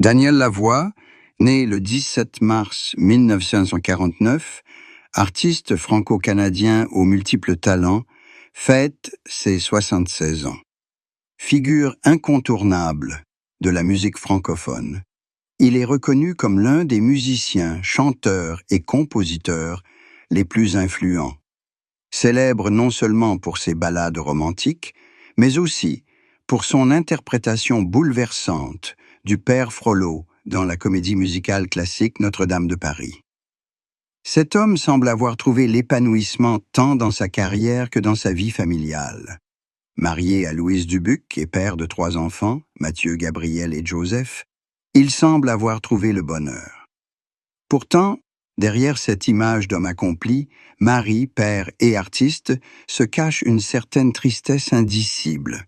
Daniel Lavoie, né le 17 mars 1949, artiste franco-canadien aux multiples talents, fête ses 76 ans. Figure incontournable de la musique francophone, il est reconnu comme l'un des musiciens, chanteurs et compositeurs les plus influents. Célèbre non seulement pour ses ballades romantiques, mais aussi pour son interprétation bouleversante du Père Frollo dans la comédie musicale classique Notre-Dame de Paris. Cet homme semble avoir trouvé l'épanouissement tant dans sa carrière que dans sa vie familiale. Marié à Louise Dubuc et père de 3 enfants, Mathieu, Gabriel et Joseph, il semble avoir trouvé le bonheur. Pourtant, derrière cette image d'homme accompli, mari, père et artiste, se cache une certaine tristesse indicible,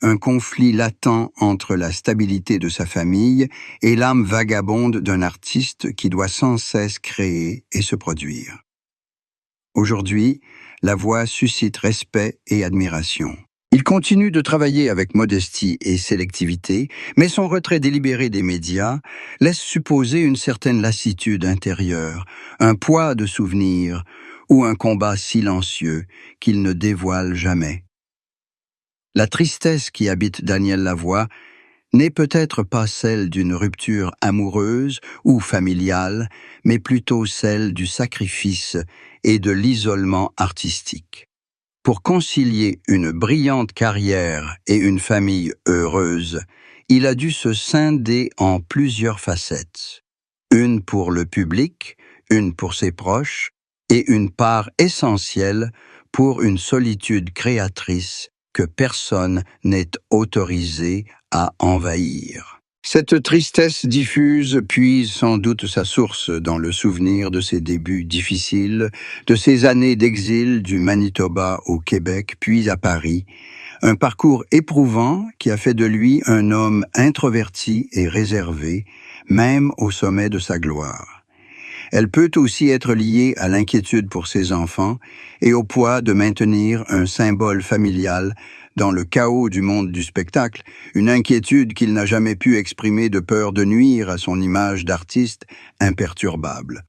un conflit latent entre la stabilité de sa famille et l'âme vagabonde d'un artiste qui doit sans cesse créer et se produire. Aujourd'hui, Lavoie suscite respect et admiration. Il continue de travailler avec modestie et sélectivité, mais son retrait délibéré des médias laisse supposer une certaine lassitude intérieure, un poids de souvenirs ou un combat silencieux qu'il ne dévoile jamais. La tristesse qui habite Daniel Lavoie n'est peut-être pas celle d'une rupture amoureuse ou familiale, mais plutôt celle du sacrifice et de l'isolement artistique. Pour concilier une brillante carrière et une famille heureuse, il a dû se scinder en plusieurs facettes. Une pour le public, une pour ses proches, et une part essentielle pour une solitude créatrice que personne n'est autorisé à envahir. Cette tristesse diffuse puise sans doute sa source dans le souvenir de ses débuts difficiles, de ses années d'exil du Manitoba au Québec puis à Paris, un parcours éprouvant qui a fait de lui un homme introverti et réservé, même au sommet de sa gloire. Elle peut aussi être liée à l'inquiétude pour ses enfants et au poids de maintenir un symbole familial dans le chaos du monde du spectacle, une inquiétude qu'il n'a jamais pu exprimer de peur de nuire à son image d'artiste imperturbable.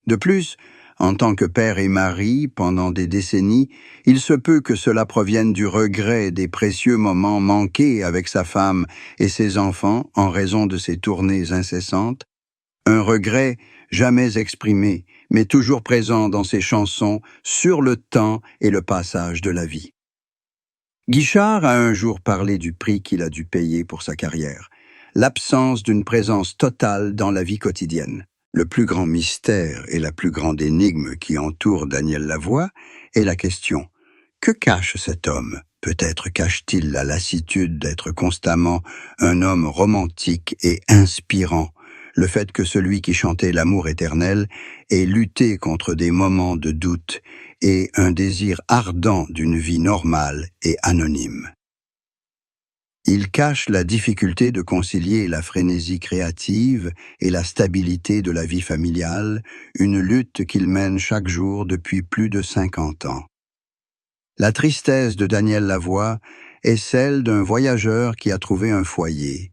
De plus, en tant que père et mari, pendant des décennies, il se peut que cela provienne du regret des précieux moments manqués avec sa femme et ses enfants en raison de ses tournées incessantes, un regret jamais exprimé, mais toujours présent dans ses chansons sur le temps et le passage de la vie. Guichard a un jour parlé du prix qu'il a dû payer pour sa carrière, l'absence d'une présence totale dans la vie quotidienne. Le plus grand mystère et la plus grande énigme qui entoure Daniel Lavoie est la question « Que cache cet homme ?» Peut-être cache-t-il la lassitude d'être constamment un homme romantique et inspirant, le fait que celui qui chantait l'amour éternel ait lutté contre des moments de doute et un désir ardent d'une vie normale et anonyme. Il cache la difficulté de concilier la frénésie créative et la stabilité de la vie familiale, une lutte qu'il mène chaque jour depuis plus de 50 ans. La tristesse de Daniel Lavoie est celle d'un voyageur qui a trouvé un foyer,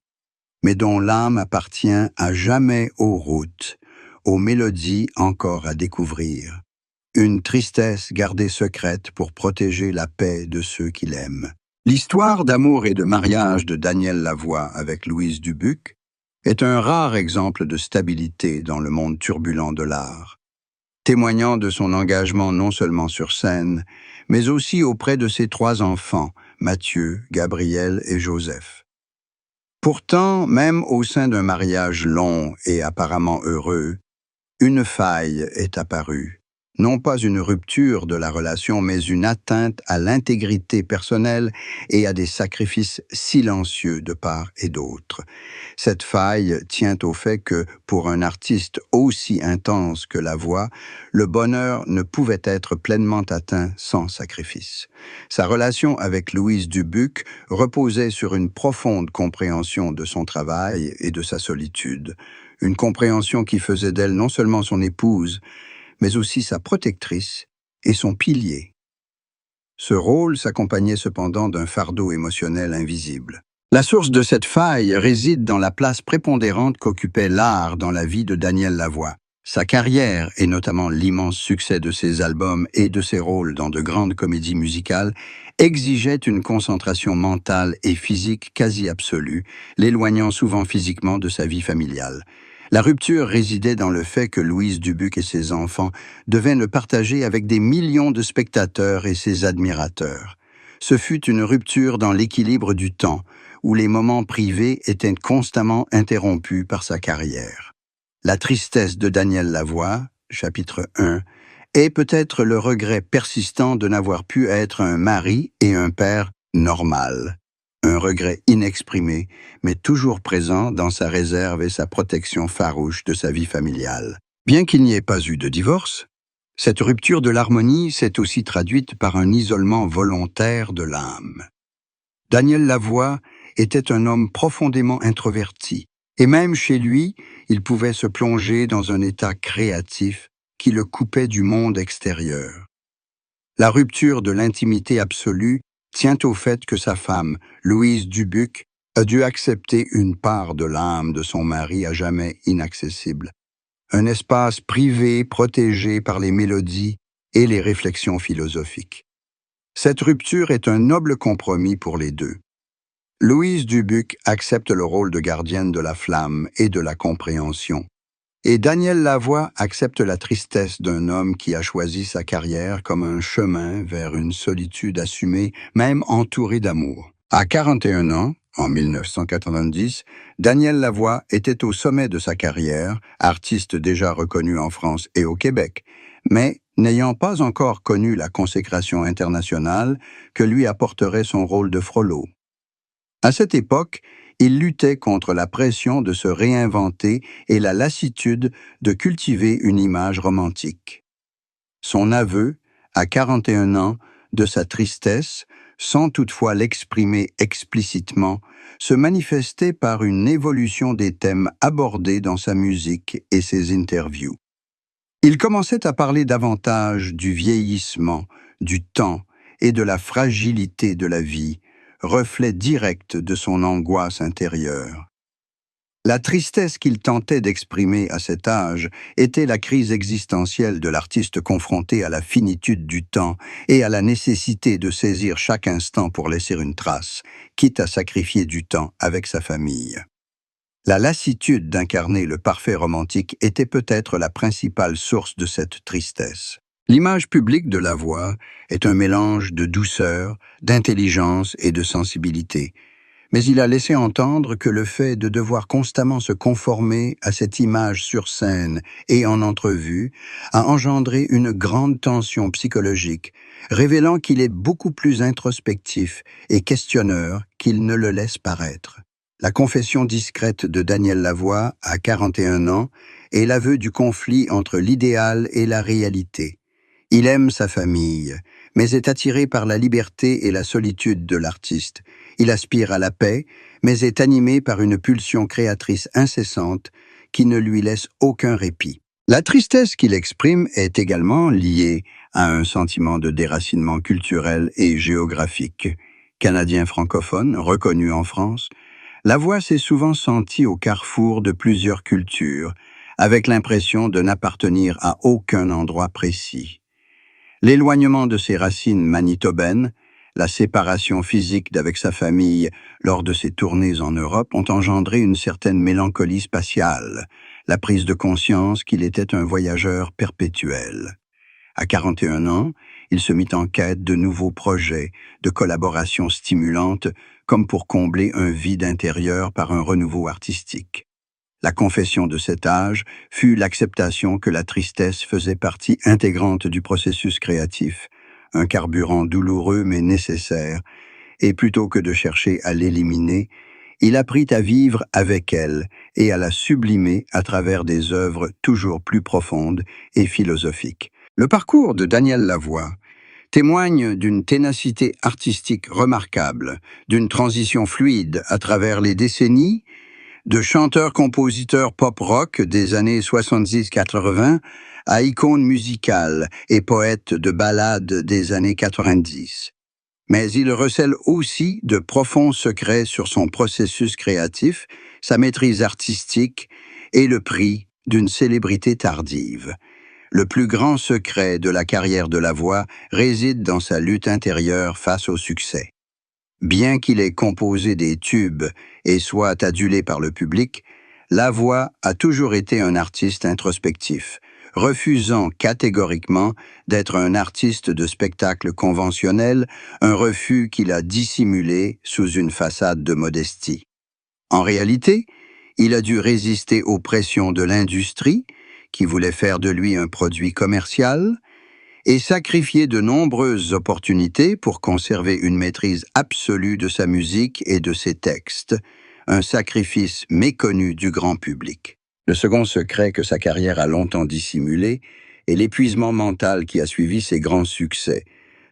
mais dont l'âme appartient à jamais aux routes, aux mélodies encore à découvrir. Une tristesse gardée secrète pour protéger la paix de ceux qu'il aime. L'histoire d'amour et de mariage de Daniel Lavoie avec Louise Dubuc est un rare exemple de stabilité dans le monde turbulent de l'art, témoignant de son engagement non seulement sur scène, mais aussi auprès de ses 3 enfants, Mathieu, Gabriel et Joseph. Pourtant, même au sein d'un mariage long et apparemment heureux, une faille est apparue. Non pas une rupture de la relation, mais une atteinte à l'intégrité personnelle et à des sacrifices silencieux de part et d'autre. Cette faille tient au fait que, pour un artiste aussi intense que Lavoie, le bonheur ne pouvait être pleinement atteint sans sacrifice. Sa relation avec Louise Dubuc reposait sur une profonde compréhension de son travail et de sa solitude, une compréhension qui faisait d'elle non seulement son épouse, mais aussi sa protectrice et son pilier. Ce rôle s'accompagnait cependant d'un fardeau émotionnel invisible. La source de cette faille réside dans la place prépondérante qu'occupait l'art dans la vie de Daniel Lavoie. Sa carrière, et notamment l'immense succès de ses albums et de ses rôles dans de grandes comédies musicales, exigeait une concentration mentale et physique quasi absolue, l'éloignant souvent physiquement de sa vie familiale. La rupture résidait dans le fait que Louise Dubuc et ses enfants devaient le partager avec des millions de spectateurs et ses admirateurs. Ce fut une rupture dans l'équilibre du temps, où les moments privés étaient constamment interrompus par sa carrière. La tristesse de Daniel Lavoie, chapitre 1, est peut-être le regret persistant de n'avoir pu être un mari et un père normal. Un regret inexprimé, mais toujours présent dans sa réserve et sa protection farouche de sa vie familiale. Bien qu'il n'y ait pas eu de divorce, cette rupture de l'harmonie s'est aussi traduite par un isolement volontaire de l'âme. Daniel Lavoie était un homme profondément introverti, et même chez lui, il pouvait se plonger dans un état créatif qui le coupait du monde extérieur. La rupture de l'intimité absolue tient au fait que sa femme, Louise Dubuc, a dû accepter une part de l'âme de son mari à jamais inaccessible, un espace privé protégé par les mélodies et les réflexions philosophiques. Cette rupture est un noble compromis pour les deux. Louise Dubuc accepte le rôle de gardienne de la flamme et de la compréhension, et Daniel Lavoie accepte la tristesse d'un homme qui a choisi sa carrière comme un chemin vers une solitude assumée, même entouré d'amour. À 41 ans, en 1990, Daniel Lavoie était au sommet de sa carrière, artiste déjà reconnu en France et au Québec, mais n'ayant pas encore connu la consécration internationale que lui apporterait son rôle de Frollo. À cette époque, il luttait contre la pression de se réinventer et la lassitude de cultiver une image romantique. Son aveu, à 41 ans, de sa tristesse, sans toutefois l'exprimer explicitement, se manifestait par une évolution des thèmes abordés dans sa musique et ses interviews. Il commençait à parler davantage du vieillissement, du temps et de la fragilité de la vie, reflet direct de son angoisse intérieure. La tristesse qu'il tentait d'exprimer à cet âge était la crise existentielle de l'artiste confronté à la finitude du temps et à la nécessité de saisir chaque instant pour laisser une trace, quitte à sacrifier du temps avec sa famille. La lassitude d'incarner le parfait romantique était peut-être la principale source de cette tristesse. L'image publique de Lavoie est un mélange de douceur, d'intelligence et de sensibilité, mais il a laissé entendre que le fait de devoir constamment se conformer à cette image sur scène et en entrevue a engendré une grande tension psychologique, révélant qu'il est beaucoup plus introspectif et questionneur qu'il ne le laisse paraître. La confession discrète de Daniel Lavoie, à 41 ans, est l'aveu du conflit entre l'idéal et la réalité. Il aime sa famille, mais est attiré par la liberté et la solitude de l'artiste. Il aspire à la paix, mais est animé par une pulsion créatrice incessante qui ne lui laisse aucun répit. La tristesse qu'il exprime est également liée à un sentiment de déracinement culturel et géographique. Canadien francophone, reconnu en France, Lavoie s'est souvent senti au carrefour de plusieurs cultures, avec l'impression de n'appartenir à aucun endroit précis. L'éloignement de ses racines manitobaines, la séparation physique d'avec sa famille lors de ses tournées en Europe ont engendré une certaine mélancolie spatiale, la prise de conscience qu'il était un voyageur perpétuel. À 41 ans, il se mit en quête de nouveaux projets, de collaborations stimulantes, comme pour combler un vide intérieur par un renouveau artistique. La confession de cet âge fut l'acceptation que la tristesse faisait partie intégrante du processus créatif, un carburant douloureux mais nécessaire, et plutôt que de chercher à l'éliminer, il apprit à vivre avec elle et à la sublimer à travers des œuvres toujours plus profondes et philosophiques. Le parcours de Daniel Lavoie témoigne d'une ténacité artistique remarquable, d'une transition fluide à travers les décennies, de chanteur-compositeur pop-rock des années 70-80 à icône musicale et poète de ballades des années 90. Mais il recèle aussi de profonds secrets sur son processus créatif, sa maîtrise artistique et le prix d'une célébrité tardive. Le plus grand secret de la carrière de Lavoie réside dans sa lutte intérieure face au succès. Bien qu'il ait composé des tubes et soit adulé par le public, Lavoie a toujours été un artiste introspectif, refusant catégoriquement d'être un artiste de spectacle conventionnel, un refus qu'il a dissimulé sous une façade de modestie. En réalité, il a dû résister aux pressions de l'industrie, qui voulait faire de lui un produit commercial, et sacrifier de nombreuses opportunités pour conserver une maîtrise absolue de sa musique et de ses textes, un sacrifice méconnu du grand public. Le second secret que sa carrière a longtemps dissimulé est l'épuisement mental qui a suivi ses grands succès,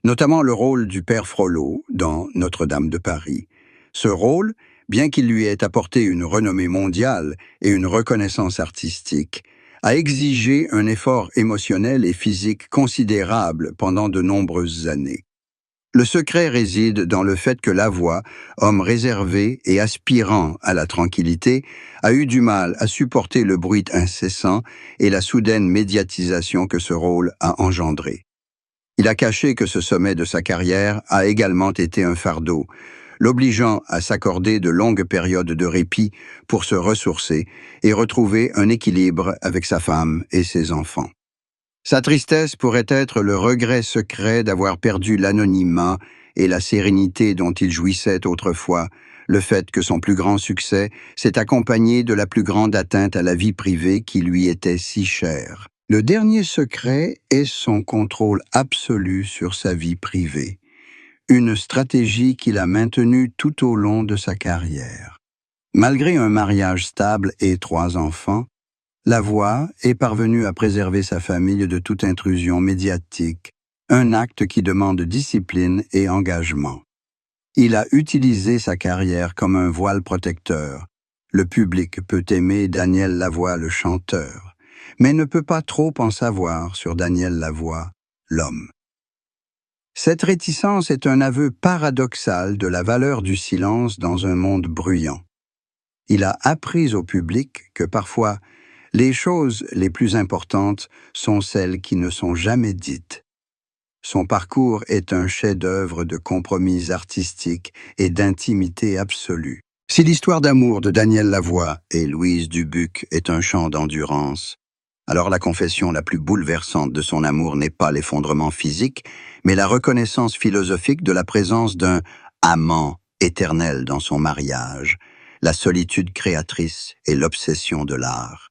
notamment le rôle du père Frollo dans Notre-Dame de Paris. Ce rôle, bien qu'il lui ait apporté une renommée mondiale et une reconnaissance artistique, a exigé un effort émotionnel et physique considérable pendant de nombreuses années. Le secret réside dans le fait que Lavoie, homme réservé et aspirant à la tranquillité, a eu du mal à supporter le bruit incessant et la soudaine médiatisation que ce rôle a engendré. Il a caché que ce sommet de sa carrière a également été un fardeau, l'obligeant à s'accorder de longues périodes de répit pour se ressourcer et retrouver un équilibre avec sa femme et ses enfants. Sa tristesse pourrait être le regret secret d'avoir perdu l'anonymat et la sérénité dont il jouissait autrefois, le fait que son plus grand succès s'est accompagné de la plus grande atteinte à la vie privée qui lui était si chère. Le dernier secret est son contrôle absolu sur sa vie privée, une stratégie qu'il a maintenue tout au long de sa carrière. Malgré un mariage stable et 3 enfants, Lavoie est parvenu à préserver sa famille de toute intrusion médiatique, un acte qui demande discipline et engagement. Il a utilisé sa carrière comme un voile protecteur. Le public peut aimer Daniel Lavoie le chanteur, mais ne peut pas trop en savoir sur Daniel Lavoie, l'homme. Cette réticence est un aveu paradoxal de la valeur du silence dans un monde bruyant. Il a appris au public que parfois, les choses les plus importantes sont celles qui ne sont jamais dites. Son parcours est un chef-d'œuvre de compromis artistique et d'intimité absolue. Si l'histoire d'amour de Daniel Lavoie et Louise Dubuc est un chant d'endurance, alors la confession la plus bouleversante de son amour n'est pas l'effondrement physique, mais la reconnaissance philosophique de la présence d'un amant éternel dans son mariage, la solitude créatrice et l'obsession de l'art.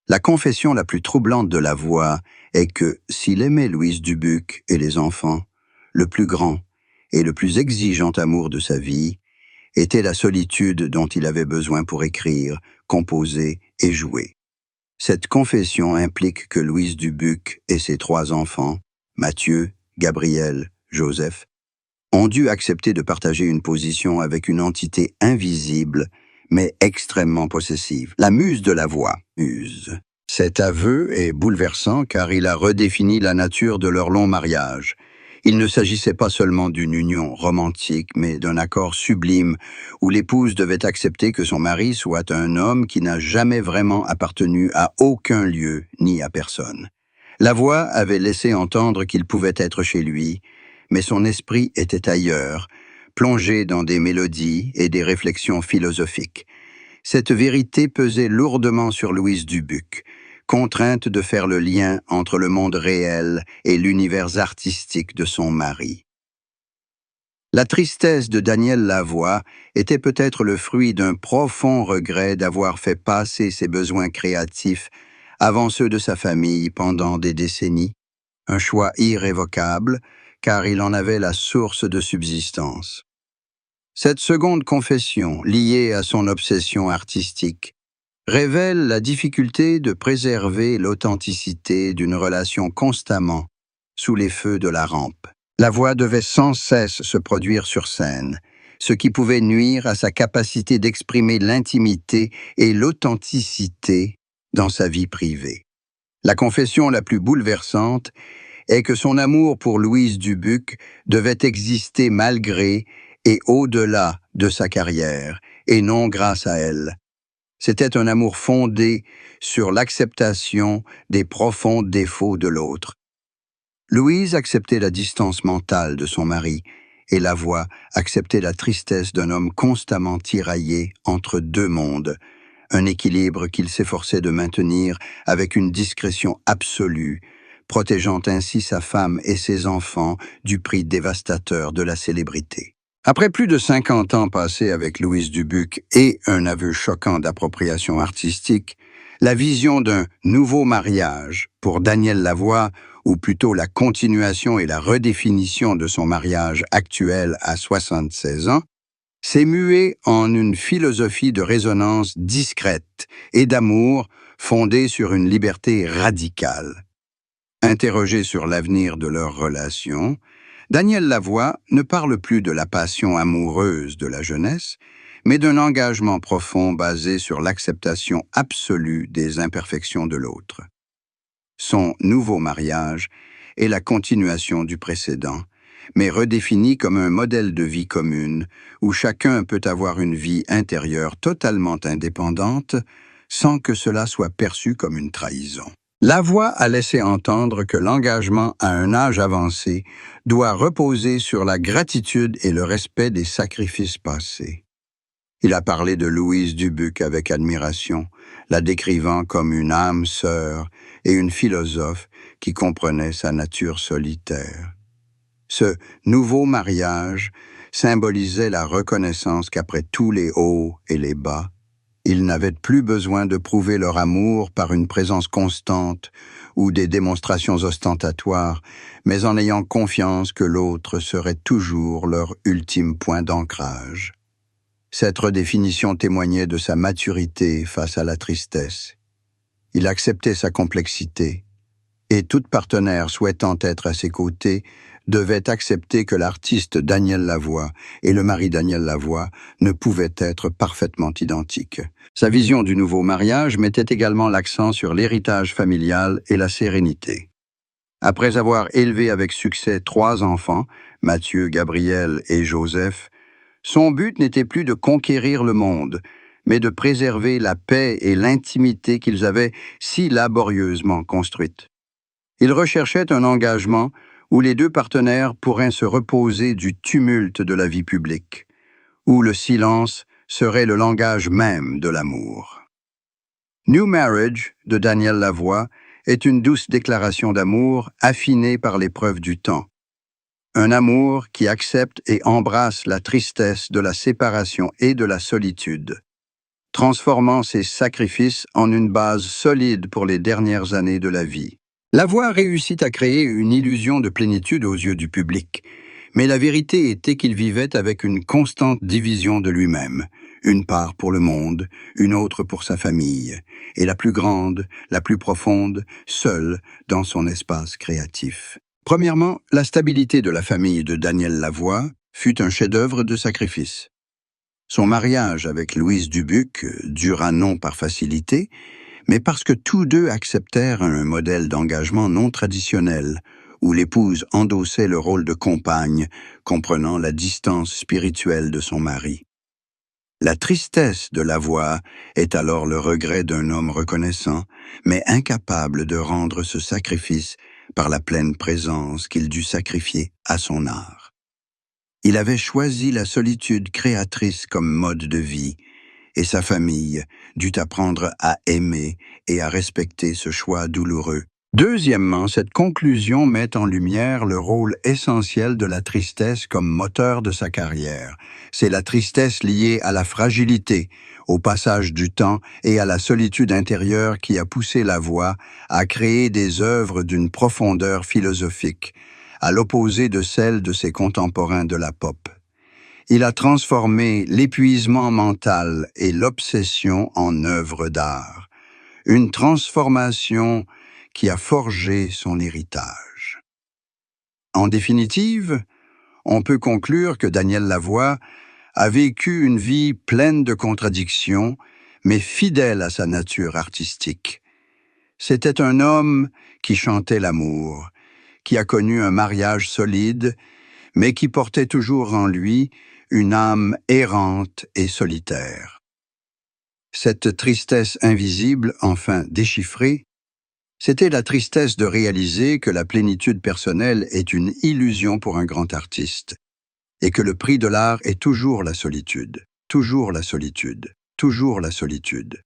La confession la plus troublante de Lavoie est que, s'il aimait Louise Dubuc et les enfants, le plus grand et le plus exigeant amour de sa vie était la solitude dont il avait besoin pour écrire, composer et jouer. Cette confession implique que Louise Dubuc et ses 3 enfants, Mathieu, Gabriel, Joseph, ont dû accepter de partager une position avec une entité invisible, mais extrêmement possessive, la muse de Lavoie, Muse. Cet aveu est bouleversant car il a redéfini la nature de leur long mariage. Il ne s'agissait pas seulement d'une union romantique, mais d'un accord sublime où l'épouse devait accepter que son mari soit un homme qui n'a jamais vraiment appartenu à aucun lieu ni à personne. Lavoie avait laissé entendre qu'il pouvait être chez lui, mais son esprit était ailleurs, plongé dans des mélodies et des réflexions philosophiques. Cette vérité pesait lourdement sur Louise Dubuc, contrainte de faire le lien entre le monde réel et l'univers artistique de son mari. La tristesse de Daniel Lavoie était peut-être le fruit d'un profond regret d'avoir fait passer ses besoins créatifs avant ceux de sa famille pendant des décennies, un choix irrévocable, car il en avait la source de subsistance. Cette seconde confession, liée à son obsession artistique, révèle la difficulté de préserver l'authenticité d'une relation constamment sous les feux de la rampe. Lavoie devait sans cesse se produire sur scène, ce qui pouvait nuire à sa capacité d'exprimer l'intimité et l'authenticité dans sa vie privée. La confession la plus bouleversante est que son amour pour Louise Dubuc devait exister malgré et au-delà de sa carrière, et non grâce à elle. C'était un amour fondé sur l'acceptation des profonds défauts de l'autre. Louise acceptait la distance mentale de son mari, et Lavoie acceptait la tristesse d'un homme constamment tiraillé entre deux mondes, un équilibre qu'il s'efforçait de maintenir avec une discrétion absolue, protégeant ainsi sa femme et ses enfants du prix dévastateur de la célébrité. Après plus de 50 ans passés avec Louise Dubuc et un aveu choquant d'appropriation artistique, la vision d'un nouveau mariage pour Daniel Lavoie, ou plutôt la continuation et la redéfinition de son mariage actuel à 76 ans, s'est muée en une philosophie de résonance discrète et d'amour fondée sur une liberté radicale. Interrogé sur l'avenir de leur relation, Daniel Lavoie ne parle plus de la passion amoureuse de la jeunesse, mais d'un engagement profond basé sur l'acceptation absolue des imperfections de l'autre. Son nouveau mariage est la continuation du précédent, mais redéfini comme un modèle de vie commune où chacun peut avoir une vie intérieure totalement indépendante sans que cela soit perçu comme une trahison. Lavoie a laissé entendre que l'engagement à un âge avancé doit reposer sur la gratitude et le respect des sacrifices passés. Il a parlé de Louise Dubuc avec admiration, la décrivant comme une âme sœur et une philosophe qui comprenait sa nature solitaire. Ce nouveau mariage symbolisait la reconnaissance qu'après tous les hauts et les bas, ils n'avaient plus besoin de prouver leur amour par une présence constante ou des démonstrations ostentatoires, mais en ayant confiance que l'autre serait toujours leur ultime point d'ancrage. Cette redéfinition témoignait de sa maturité face à la tristesse. Il acceptait sa complexité, et toute partenaire souhaitant être à ses côtés devait accepter que l'artiste Daniel Lavoie et le mari Daniel Lavoie ne pouvaient être parfaitement identiques. Sa vision du nouveau mariage mettait également l'accent sur l'héritage familial et la sérénité. Après avoir élevé avec succès 3 enfants, Mathieu, Gabriel et Joseph, son but n'était plus de conquérir le monde, mais de préserver la paix et l'intimité qu'ils avaient si laborieusement construites. Il recherchait un engagement où les deux partenaires pourraient se reposer du tumulte de la vie publique, où le silence serait le langage même de l'amour. New Marriage de Daniel Lavoie est une douce déclaration d'amour affinée par l'épreuve du temps. Un amour qui accepte et embrasse la tristesse de la séparation et de la solitude, transformant ses sacrifices en une base solide pour les dernières années de la vie. Lavoie réussit à créer une illusion de plénitude aux yeux du public, mais la vérité était qu'il vivait avec une constante division de lui-même, une part pour le monde, une autre pour sa famille, et la plus grande, la plus profonde, seule dans son espace créatif. Premièrement, la stabilité de la famille de Daniel Lavoie fut un chef-d'œuvre de sacrifice. Son mariage avec Louise Dubuc dura non par facilité, mais parce que tous deux acceptèrent un modèle d'engagement non traditionnel, où l'épouse endossait le rôle de compagne, comprenant la distance spirituelle de son mari. La tristesse de Lavoie est alors le regret d'un homme reconnaissant, mais incapable de rendre ce sacrifice par la pleine présence qu'il dut sacrifier à son art. Il avait choisi la solitude créatrice comme mode de vie, et sa famille dut apprendre à aimer et à respecter ce choix douloureux. Deuxièmement, cette conclusion met en lumière le rôle essentiel de la tristesse comme moteur de sa carrière. C'est la tristesse liée à la fragilité, au passage du temps et à la solitude intérieure qui a poussé Lavoie à créer des œuvres d'une profondeur philosophique, à l'opposé de celle de ses contemporains de la pop. Il a transformé l'épuisement mental et l'obsession en œuvre d'art, une transformation qui a forgé son héritage. En définitive, on peut conclure que Daniel Lavoie a vécu une vie pleine de contradictions, mais fidèle à sa nature artistique. C'était un homme qui chantait l'amour, qui a connu un mariage solide, mais qui portait toujours en lui une âme errante et solitaire. Cette tristesse invisible, enfin déchiffrée, c'était la tristesse de réaliser que la plénitude personnelle est une illusion pour un grand artiste, et que le prix de l'art est toujours la solitude, toujours la solitude, toujours la solitude.